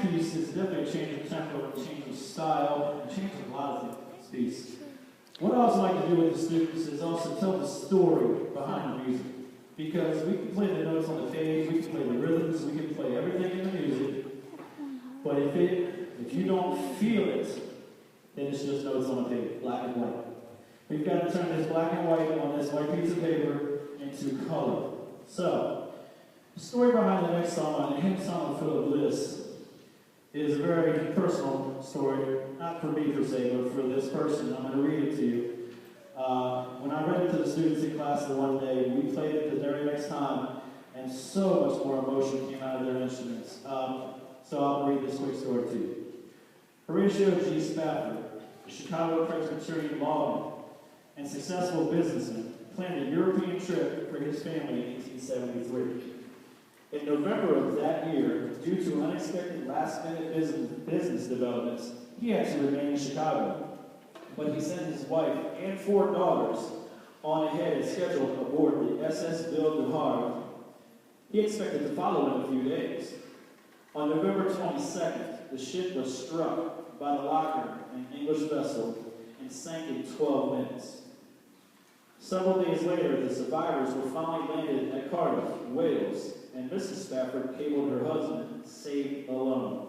piece is definitely a change of tempo, a change of style, a change of a lot of things. Piece. What I also like to do with the students is also tell the story behind the music. Because we can play the notes on the page, we can play the rhythms, we can play everything in the music, but if you don't feel it, then it's just notes on a page, black and white. We've got to turn this black and white on this white piece of paper into color. So, the story behind the next song, the Hymnsong of Bliss, is a very personal story, not for me per se, but for this person. I'm going to read it to you. When I read it to the students in class the one day, we played it the very next time, and so much more emotion came out of their instruments. So I'll read this quick story to you. Horatio G. Spafford, a Chicago Presbyterian lawman and successful businessman, planned a European trip for his family in 1873. In November of that year, due to unexpected last-minute business developments, he had to remain in Chicago. But he sent his wife and 4 daughters on ahead and scheduled aboard the SS Ville du Havre. He expected to follow in a few days. On November 22nd, the ship was struck by the Locker, an English vessel, and sank in 12 minutes. Several days later, the survivors were finally landed at Cardiff, Wales, and Mrs. Spafford cabled her husband, saved alone.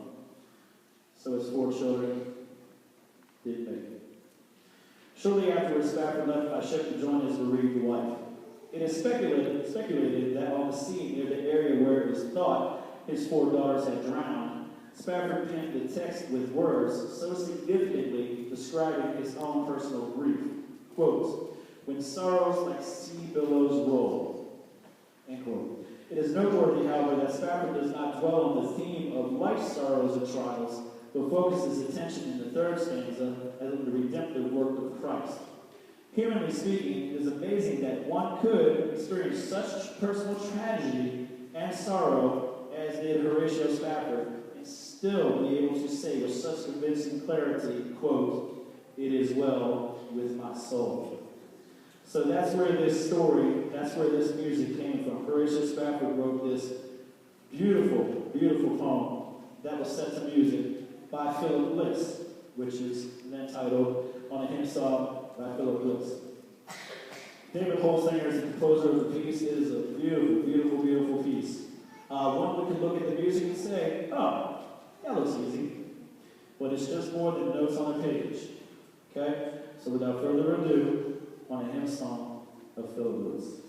So his 4 children didn't make it. Shortly afterwards, Spafford left by ship to join his bereaved wife. It is speculated that on the scene near the area where it was thought his 4 daughters had drowned, Spafford penned the text with words so significantly describing his own personal grief. Quote, "When sorrows like sea billows roll." End quote. It is noteworthy, however, that Spafford does not dwell on the theme of life's sorrows and trials, but focuses attention in the 3rd stanza on the redemptive work of Christ. Humanly speaking, it is amazing that one could experience such personal tragedy and sorrow as did Horatio Spafford, and still be able to say with such convincing clarity, quote, "It is well with my soul." So that's where this story, that's where this music came from. Horatio Spafford wrote this beautiful, beautiful poem that was set to music by Philip Bliss, which is then titled On a Hymn Song by Philip Bliss. David Holsinger is the composer of the piece. It is a beautiful, beautiful, beautiful piece. One could look at the music and say, oh, that looks easy. But it's just more than notes on a page. Okay? So without further ado, On a Hymn Song of Philip Bliss.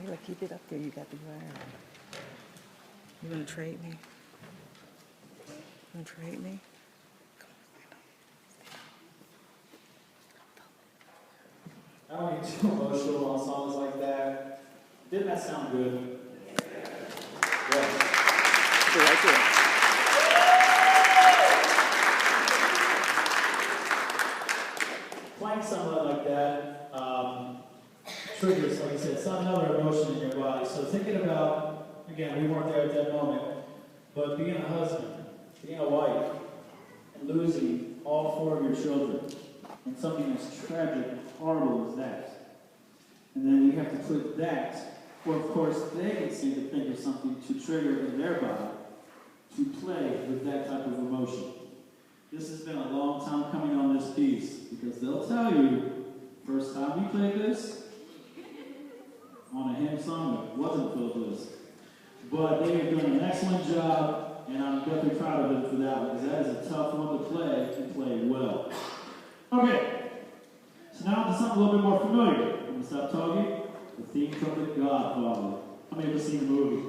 Taylor, keep it up there. You got the ground. You gonna trade me? You gonna trade me? I don't get too emotional on songs like that. Didn't that sound good? Yes. Right there. Playing something like that triggers, like I said, some other emotion in your body. So thinking about, again, we weren't there at that moment, but being a husband, being a wife, and losing all four of your children, and something as tragic and horrible as that. And then you have to put that, or of course they can seem to think of something to trigger in their body, to play with that type of emotion. This has been a long time coming on this piece, because they'll tell you, first time we played this, on a hymn song, it wasn't for Bliss. But they have done an excellent job, and I'm definitely proud of them for that one, because that is a tough one to play, and play well. Okay, so now to something a little bit more familiar. I'm going to stop talking. The theme from The Godfather. How many of us seen the movie?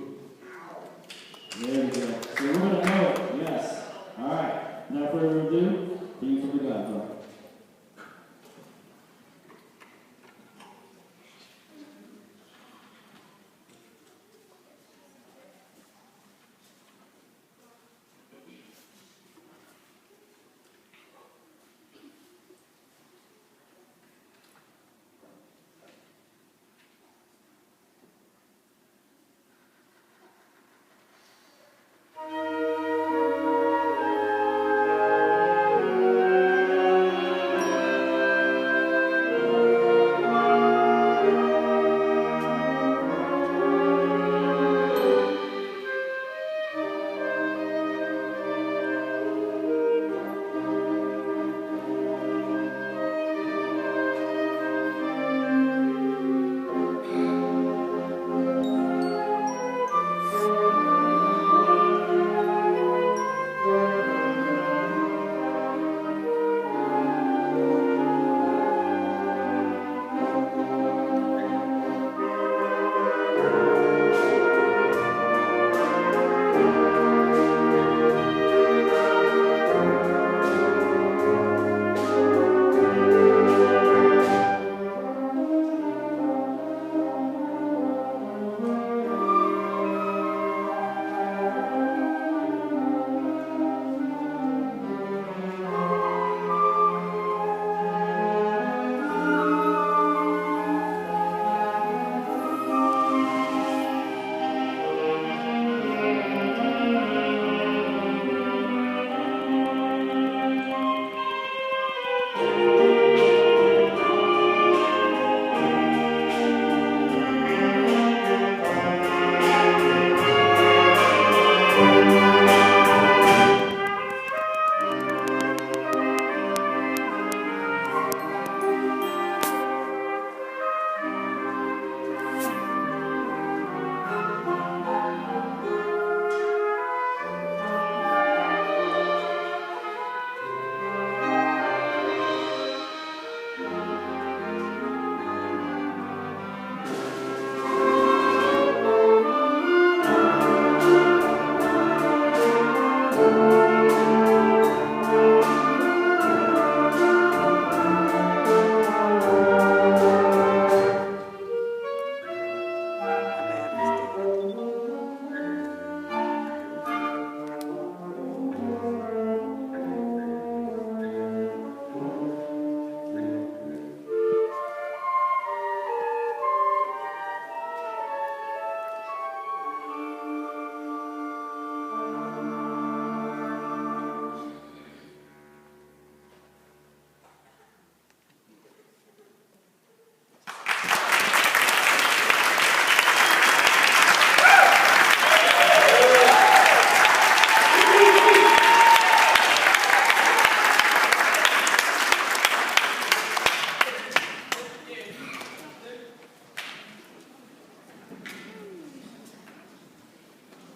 There we go. So we're going to know it. Yes. All right. Without further ado, theme from The Godfather.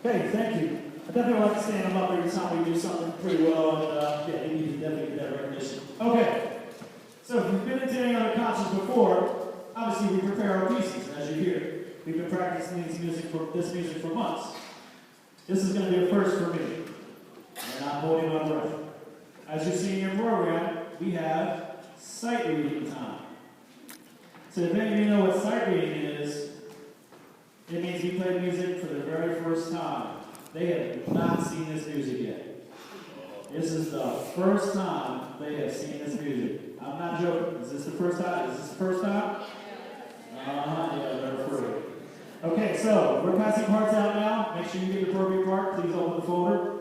Okay, thank you. I definitely like to stand them up every time we do something pretty well, and yeah, you need to definitely get that recognition. Okay, so if you've been to any other concerts before, obviously we prepare our pieces, as you hear. we've been practicing this music for months. This is going to be a first for me, and I'm holding my breath. As you see in your program, we have sight reading time. So if any of you know what sight reading is, it means we play music for the very first time. They have not seen this music yet. This is the first time they have seen this music. I'm not joking. Is this the first time? Is this the first time? Yeah, they're free. Okay, so we're passing parts out now. Make sure you get the appropriate part. Please open the folder.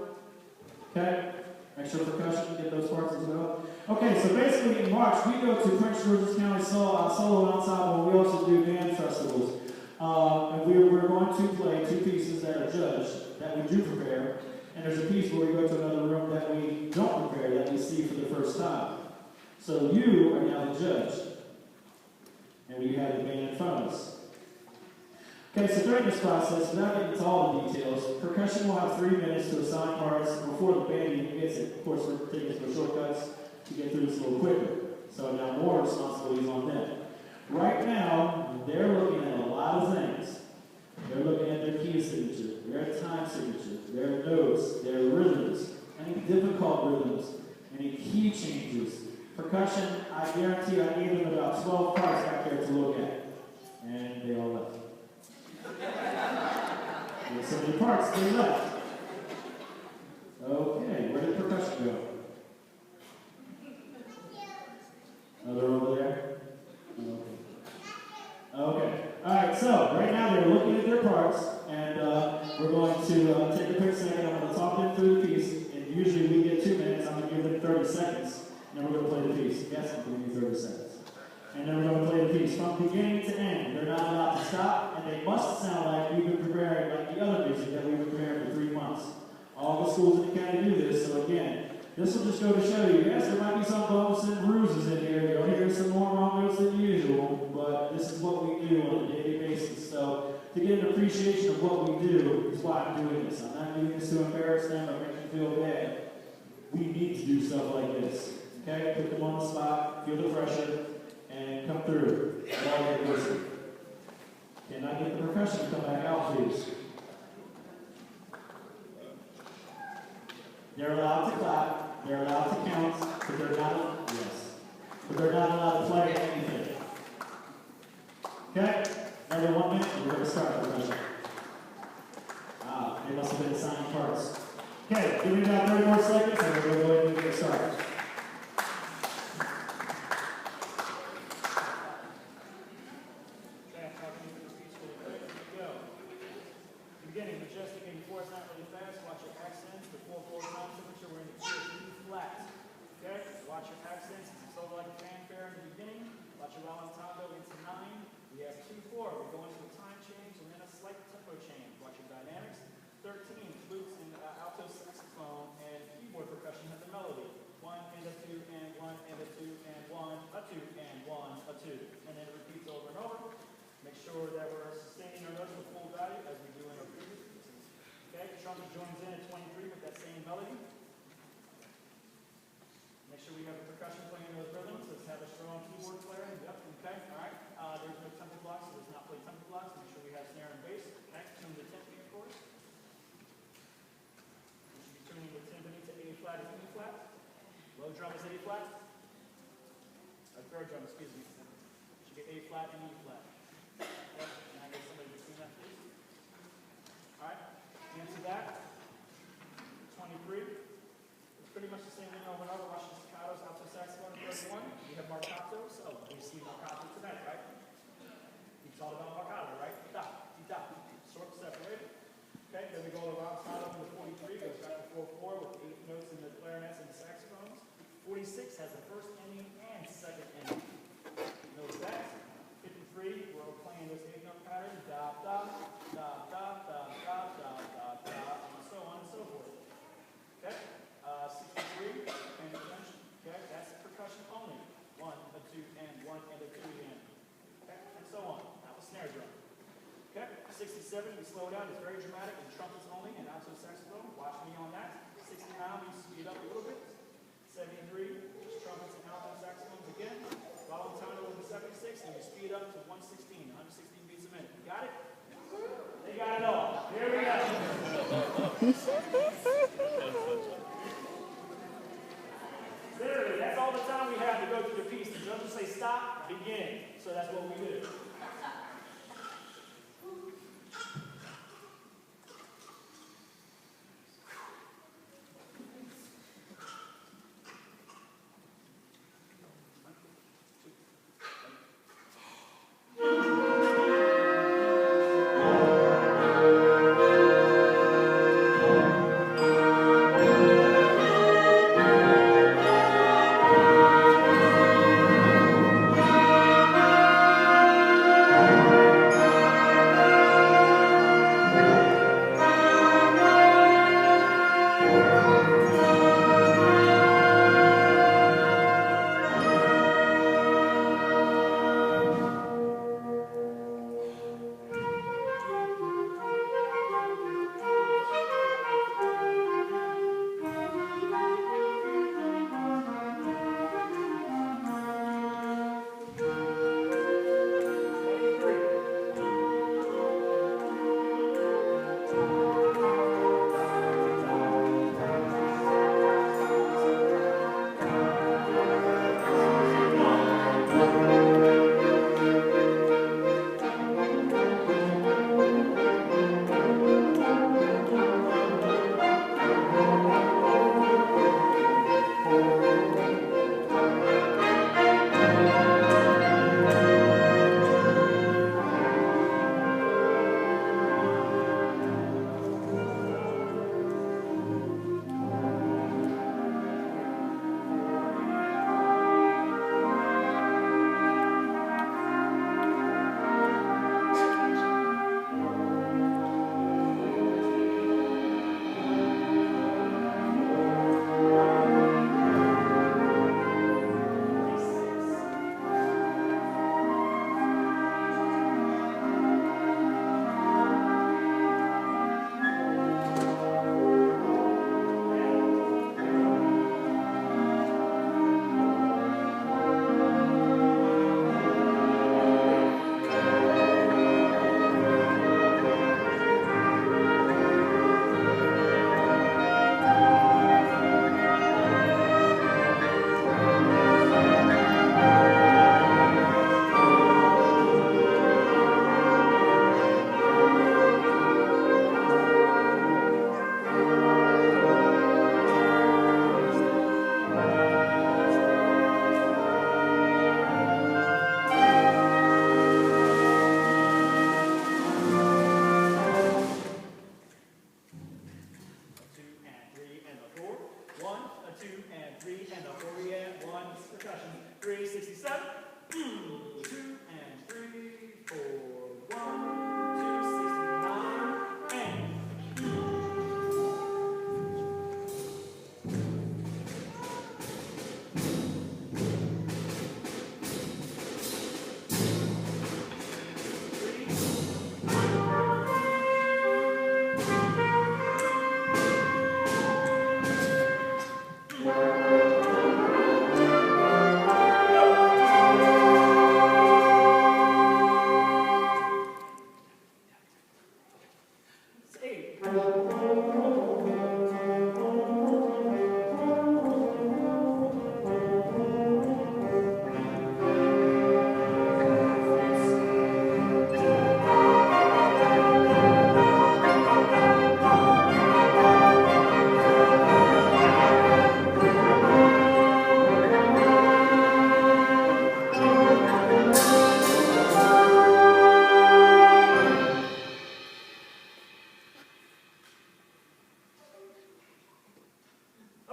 Okay? Make sure percussion, get those parts as well. Okay, so basically in March, we go to Prince George's County Solo Ensemble. We also do band festivals. And we're going to play two pieces that are judged, that we do prepare. And there's a piece where we go to another room that we don't prepare, that we see for the first time. So you are now the judge. And we have the band in front of us. Okay, so during this process, without getting into all the details, percussion will have 3 minutes to assign parts before the band even gets it. Of course, we're taking some shortcuts to get through this a little quicker. So now more responsibilities on them. Right now, they're looking at a lot of things. They're looking at their key signature, their time signature, their notes, their rhythms, any difficult rhythms, any key changes. Percussion, I guarantee I gave them about 12 parts back there to look at. And they all left. There's so many parts, they left. Okay, where did percussion go? Oh, they're over there? Okay. Alright, so right now they're looking at their parts, and we're going to take a quick second. I'm going to talk them through the piece, and usually we get 2 minutes. I'm going to give them 30 seconds, and then we're going to play the piece. Yes, I'm going to give you 30 seconds. And then we're going to play the piece from beginning to end. They're not allowed to stop, and they must sound like we've been preparing, like the other music that we've been preparing for 3 months. All the schools in the county do this, so again, this will just go to show you, yes, there might be some bumps and bruises in here. You'll hear some more wrong notes than usual, but this is what we do on a daily basis. So to get an appreciation of what we do is why I'm doing this. I'm not doing this to embarrass them or make them feel bad. We need to do stuff like this. Okay? Put them on the spot, feel the pressure, and come through. All get listen. Can I get the percussion to come back out, please? They're allowed to clap, they're allowed to count, but they're not, but they're not allowed to play anything. Okay? Another 1 minute, and we're going to start the percussion. They must have been assigning parts. Okay, give me about 30 more seconds, and we're going to go ahead and get started. Beginning, majestic 84 is not really fast. Watch your accents. The 4/4 time signature, we're in the key of E flat. Okay? Watch your accents. It's over like a fanfare in the beginning. Watch your rallentando into 9. We have 2/4. We're going to a time change and then a slight tempo change. Watch your dynamics. 13. Flutes and alto saxophone and keyboard percussion have the melody. 1 and a 2 and 1 and a 2 and 1, a 2 and 1, a 2. And then it repeats over and over. Make sure that we're sustaining our notes with full value as we do in our previous pieces. Okay, the trumpet joins in at 23 with that same melody. Make sure we have the percussion playing those rhythms. Let's have a strong keyboard player. Yep, okay, all right. There's no tempo blocks, so let's not play tempo blocks. Make sure we have snare and bass. Okay, tune the timpani, of course. We should be tuning the timpani to A flat and E flat. Low drum is A flat. Third drum, excuse me. Should get A flat and E flat. Yep. Can I get somebody between that, please? All right. Answer that. 23. It's pretty much the same thing over and over. Watch the staccatos, alto saxophone, 31. We have marcatos. Oh, we see marcato tonight, right? We taught about marcato, right? Da, da, short separated. Okay. Then we go to rallentando in the 43. Goes back to 4/4 with 8 notes in the clarinets and the saxophones. 46 has the first ending and second ending. Notice that. 53, we're playing this 8-note pattern, da, da, da, da, da, da, da, da, da, and so on and so forth. Okay? 63, paying attention. Okay? That's percussion only. 1, a 2, and 1, and a 2 again. Okay? And so on. That was snare drum. Okay? 67, we slow down. It's very dramatic, and trumpets only, and alto saxophone. Watch me on that. 69, we speed up a little bit. 73, just trumpets and alto saxophones again. Rallentando in the 76, and we speed up to 116 beats a minute. You got it?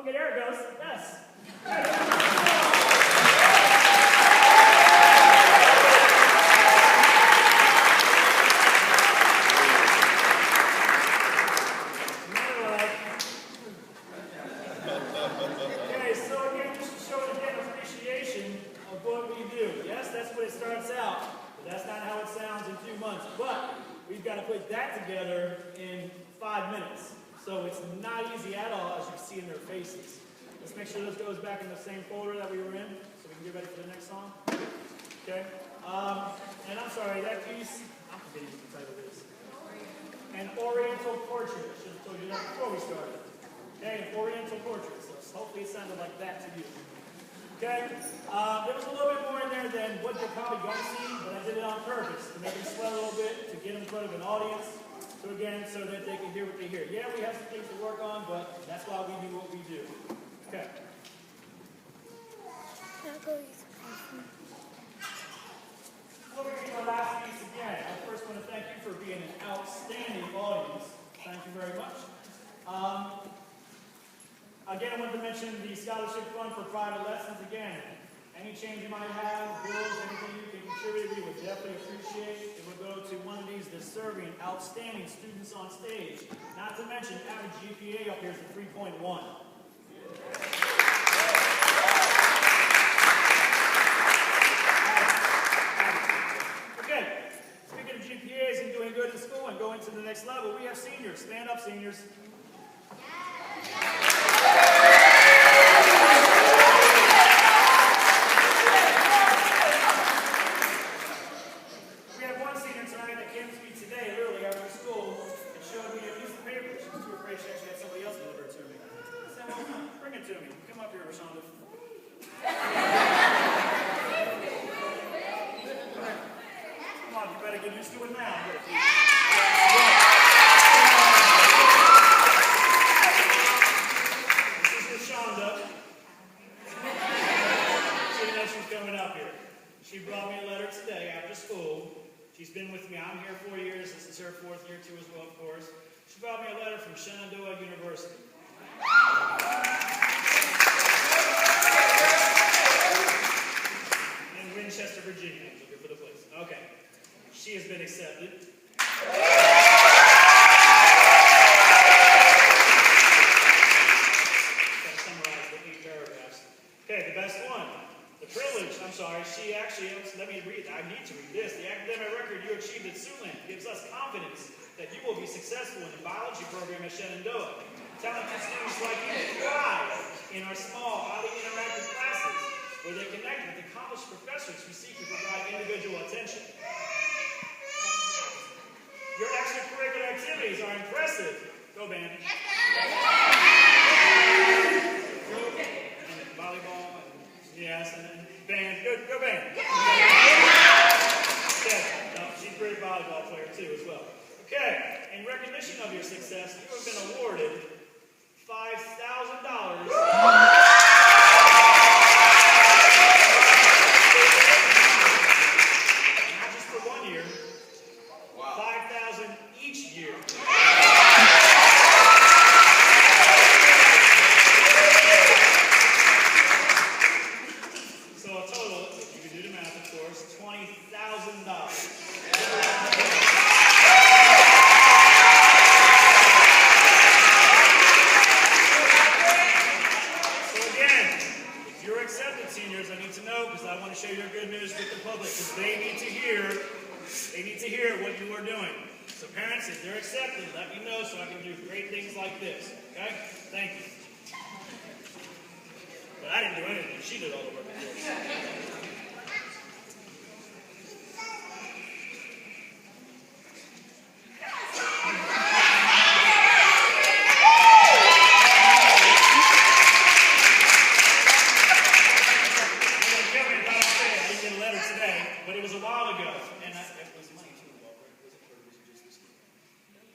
Okay, there it goes. Yes. Okay, so again, just showing again appreciation of what we do. Yes, that's what it starts out, but that's not how it sounds in 2 months. But we've got to put that together in 5 minutes. So it's not easy at all, as you see in their faces. Let's make sure this goes back in the same folder that we were in, so we can get ready for the next song. Okay? And I'm sorry, that piece, I'm forgetting what the title is. An Oriental Portrait. I should have told you that before we started. Okay, an Oriental Portrait. So hopefully it sounded like that to you. Okay? There was a little bit more in there than what you're probably going to see, but I did it on purpose to make them sweat a little bit, to get in front of an audience. So again, so that they can hear what they hear. Yeah, we have some things to work on, but that's why we do what we do. Okay. Before we get to our last piece again, I first want to thank you for being an outstanding audience. Thank you very much. Again, I wanted to mention the scholarship fund for private lessons again. Any change you might have, bills, anything you can contribute, we would definitely appreciate. It would go to one of these that's serving outstanding students on stage. Not to mention, average GPA up here is a 3.1. Okay, speaking of GPAs and doing good in school and going to the next level, we have seniors. Stand up, seniors.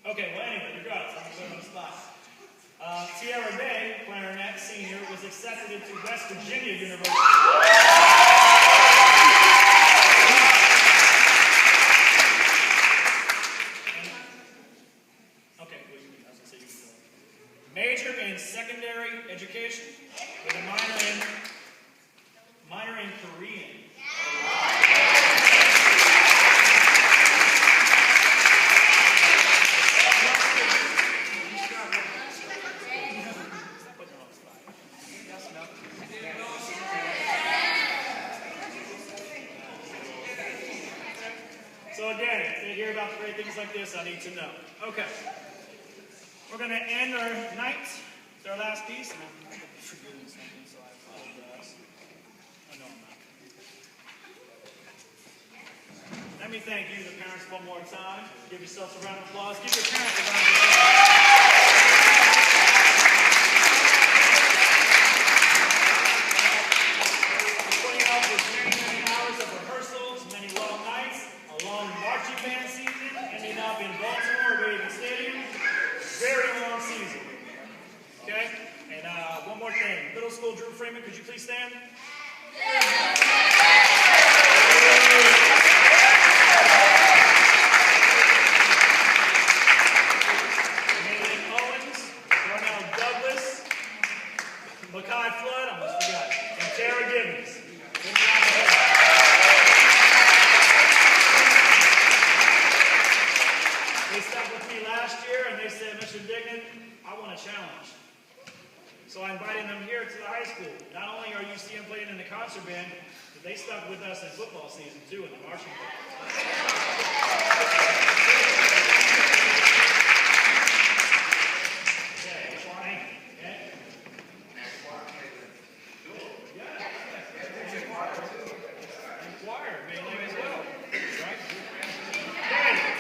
Okay, well anyway, regardless, I'm going to put it on the spot. Tierra Day, clarinet senior, was accepted into West Virginia University. Okay, well, you can, I was going to say you can go. Major in secondary education with a minor in Korean. So again, if they hear about great things like this, I need to know. Okay. We're going to end our night with our last piece. And I'm forgetting something, so I apologize. I know I'm not. Let me thank you, the parents, one more time. Give yourselves a round of applause. Give your parents a round of applause. For putting up with many, many hours of rehearsals, many long nights, a long marching band season, ending up in Baltimore, Raven Stadium. Very long season. Okay? And one more thing. Middle school Drew Freeman, could you please stand? Nathan Owens, Darnell Douglas, Makai Flood, I almost forgot, and Tara Gibbons. They stuck with me last year and they said, Mr. Dignan, I want a challenge. So I invited them here to the high school. Not only are you seeing them playing in the concert band, but they stuck with us in football season too in the marching band. Okay, flying. Okay. And choir, mainly as well. Right? Okay.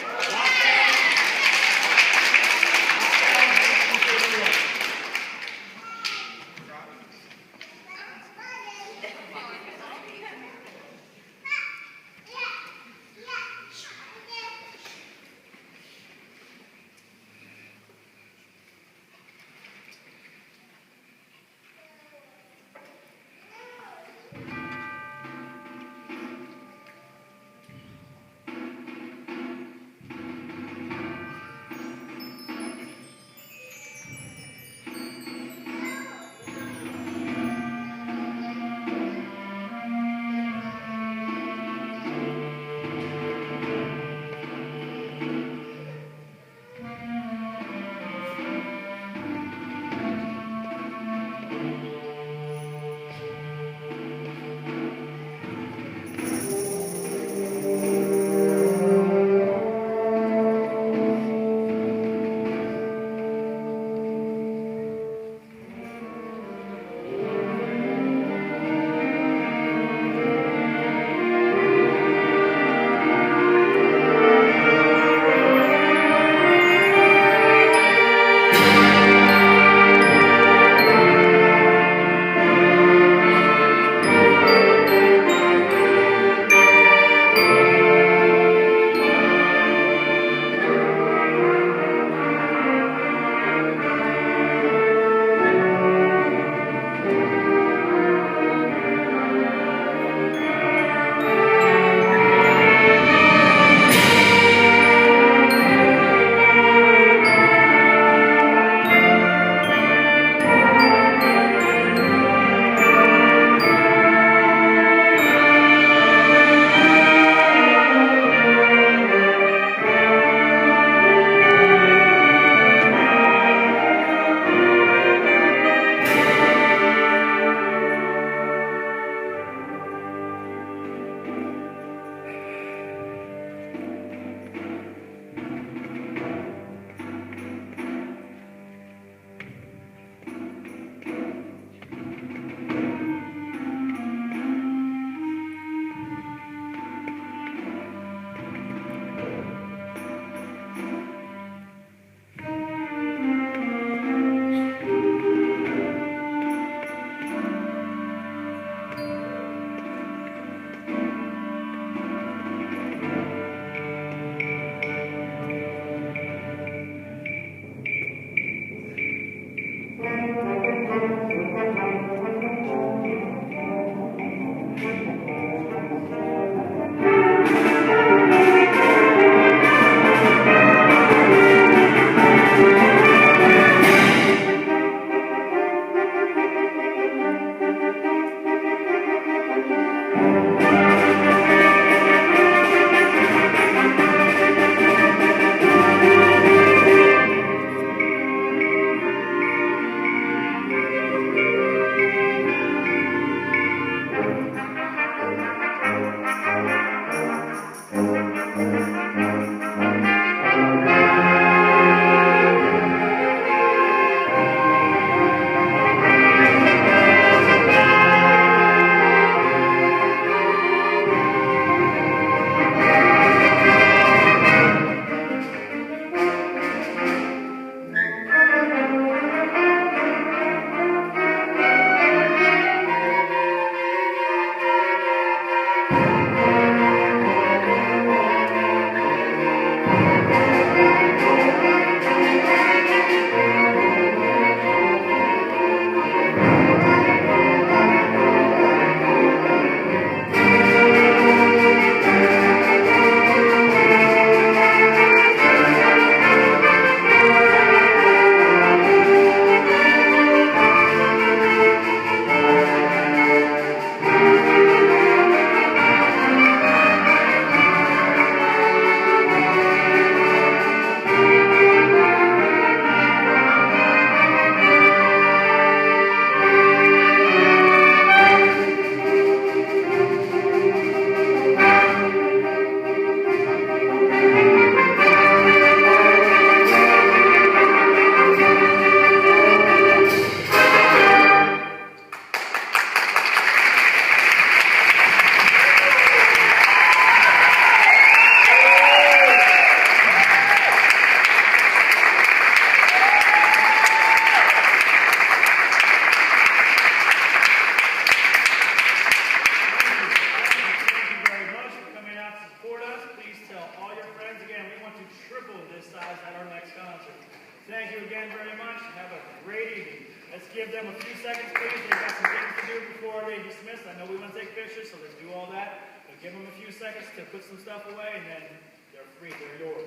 this size at our next concert. Thank you again very much. Have a great evening. Let's give them a few seconds, please. They've got some things to do before they dismiss. I know we want to take pictures, so let's do all that. But give them a few seconds to put some stuff away, and then they're free. They're yours.